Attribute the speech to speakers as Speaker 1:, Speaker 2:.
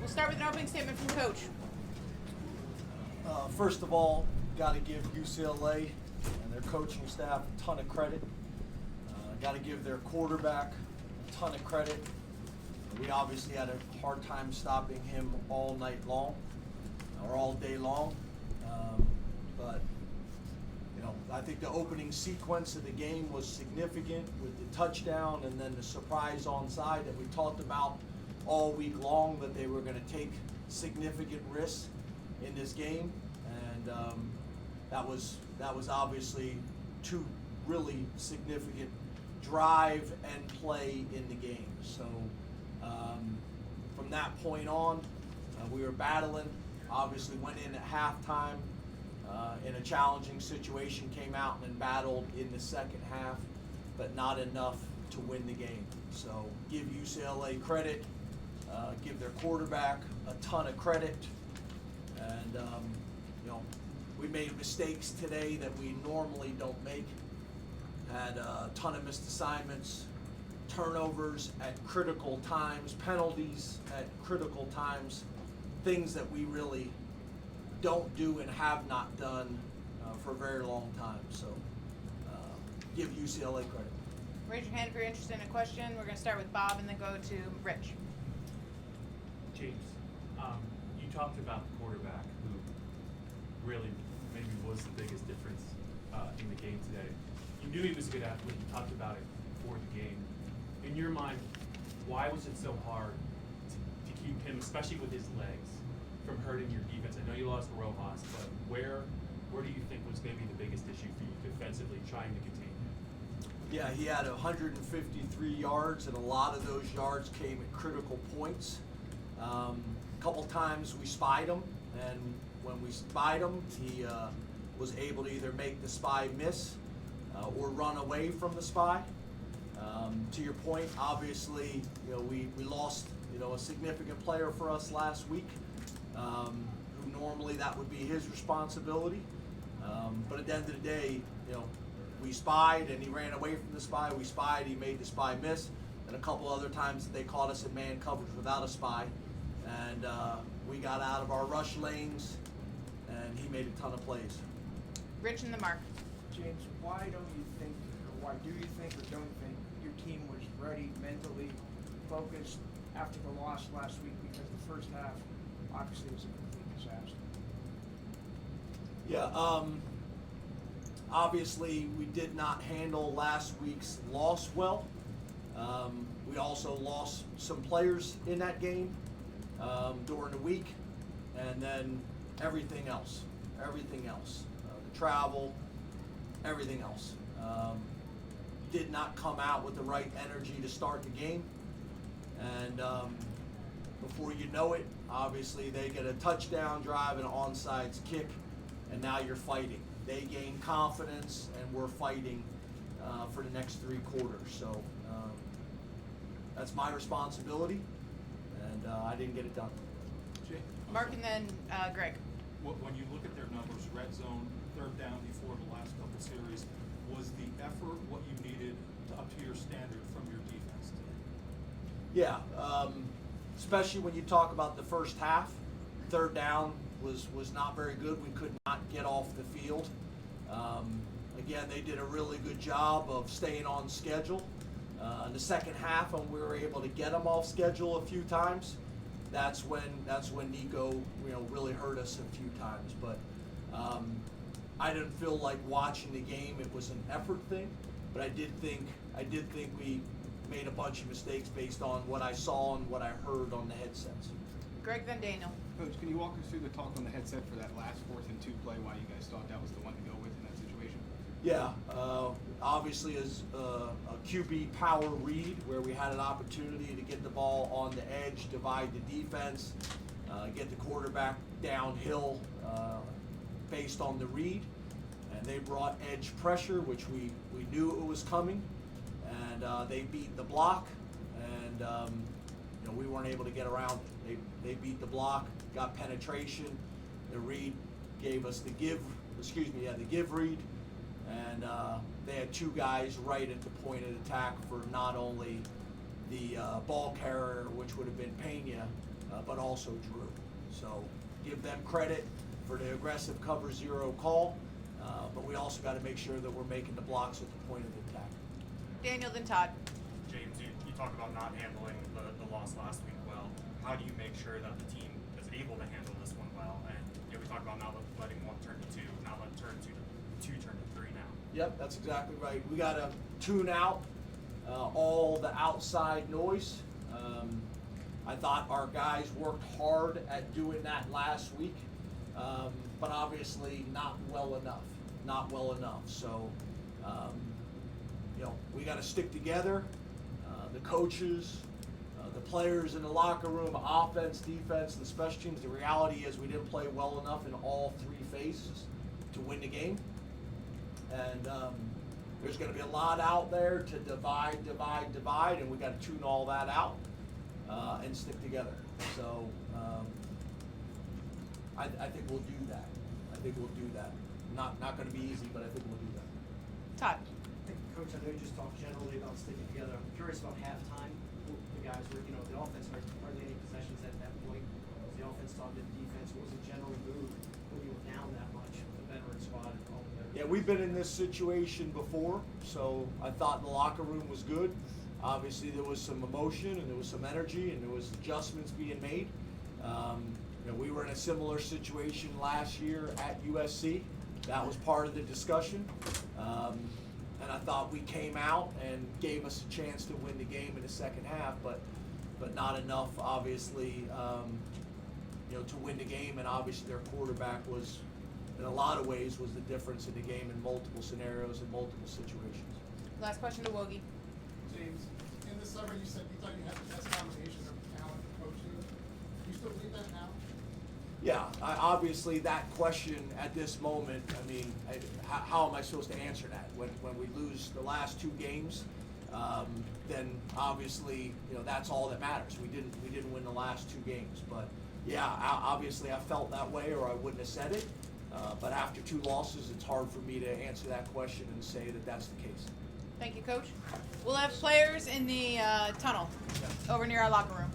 Speaker 1: We'll start with an opening statement from Coach.
Speaker 2: First of all, got to give UCLA and their coaching staff a ton of credit. Got to give their quarterback a ton of credit. We obviously had a hard time stopping him all night long, or all day long. But I think the opening sequence of the game was significant with the touchdown and then the surprise onside that we talked about all week long, that they were going to take significant risks in this game, and that was obviously two really significant drive and play in the game. So from that point on, we were battling. Obviously went in at halftime in a challenging situation, came out and battled in the second half, but not enough to win the game. So give UCLA credit, give their quarterback a ton of credit, and we made mistakes today that we normally don't make. Had a ton of missed assignments, turnovers at critical times, penalties at critical times, things that we really don't do and have not done for a very long time. So give UCLA credit.
Speaker 1: Raise your hand if you're interested in a question. We're going to start with Bob and then go to Rich.
Speaker 3: James, you talked about the quarterback who really maybe was the biggest difference in the game today. You knew he was a good athlete. You talked about it before the game. In your mind, why was it so hard to keep him, especially with his legs, from hurting your defense? I know you lost Rojas, but where do you think was maybe the biggest issue for you defensively trying to contain him?
Speaker 2: Yeah, he had 153 yards, and a lot of those yards came at critical points. A couple times we spied him, and when we spied him, he was able to either make the spy miss or run away from the spy. To your point, obviously, we lost a significant player for us last week, who normally that would be his responsibility. But at the end of the day, we spied and he ran away from the spy. We spied, he made the spy miss, and a couple other times that they caught us in man coverage without a spy, and we got out of our rush lanes, and he made a ton of plays.
Speaker 1: Rich and the mark.
Speaker 4: James, why do you think or don't you think your team was ready, mentally focused after the loss last week? Because the first half obviously was a complete disaster.
Speaker 2: Yeah, obviously we did not handle last week's loss well. We also lost some players in that game during the week, and then everything else, the travel, everything else. Did not come out with the right energy to start the game, and before you know it, obviously they get a touchdown drive and an onside kick, and now you're fighting. They gain confidence, and we're fighting for the next three quarters. So that's my responsibility, and I didn't get it done.
Speaker 1: Mark and then Greg.
Speaker 5: When you look at their numbers, red zone, third down before the last couple series, was the effort what you needed up to your standard from your defense today?
Speaker 2: Yeah, especially when you talk about the first half, third down was not very good. We could not get off the field. Again, they did a really good job of staying on schedule. In the second half, when we were able to get them off schedule a few times, that's when Nico really hurt us a few times. But I didn't feel like watching the game it was an effort thing, but I did think we made a bunch of mistakes based on what I saw and what I heard on the headsets.
Speaker 1: Greg, then Daniel.
Speaker 6: Coach, can you walk us through the talk on the headset for that last 4th and 2 play, why you guys thought that was the one to go with in that situation?
Speaker 2: Yeah, obviously as a QB power read where we had an opportunity to get the ball on the edge, divide the defense, get the quarterback downhill based on the read, and they brought edge pressure, which we knew it was coming, and they beat the block, and we weren't able to get around it. They beat the block, got penetration. The read gave us the give read, and they had two guys right at the point of attack for not only the ball carrier, which would have been Pena, but also Drew. So give them credit for the aggressive cover zero call, but we also got to make sure that we're making the blocks at the point of attack.
Speaker 1: Daniel, then Todd.
Speaker 7: James, you talk about not handling the loss last week well. How do you make sure that the team is able to handle this one well? And we talk about not letting one turn to two, not letting two turn to three now.
Speaker 2: Yep, that's exactly right. We got to tune out all the outside noise. I thought our guys worked hard at doing that last week, but obviously not well enough. Not well enough. So, we got to stick together. The coaches, the players in the locker room, offense, defense, the special teams. The reality is we didn't play well enough in all three phases to win the game. And there's going to be a lot out there to divide, and we got to tune all that out and stick together. So I think we'll do that. Not going to be easy, but I think we'll do that.
Speaker 1: Todd.
Speaker 8: Coach, I know you just talked generally about sticking together. I'm curious about halftime. The guys were, the offense hardly any possessions at that point. Was the offense talking to the defense? What was the general mood when you were down that much with the veteran squad and all the veterans?
Speaker 2: Yeah, we've been in this situation before, so I thought the locker room was good. Obviously, there was some emotion and there was some energy and there was adjustments being made. We were in a similar situation last year at USC. That was part of the discussion. And I thought we came out and gave us a chance to win the game in the second half, but not enough, obviously, to win the game. And obviously their quarterback was, in a lot of ways, was the difference in the game in multiple scenarios and multiple situations.
Speaker 1: Last question to Woggy.
Speaker 9: James, in the summer you said you thought you had the best combination of talent and coaching. Do you still believe that now?
Speaker 2: Yeah, obviously that question at this moment, how am I supposed to answer that? When we lose the last two games, then obviously, that's all that matters. We didn't win the last two games, but yeah, obviously I felt that way or I wouldn't have said it. But after two losses, it's hard for me to answer that question and say that that's the case.
Speaker 1: Thank you, Coach. We'll have players in the tunnel over near our locker room.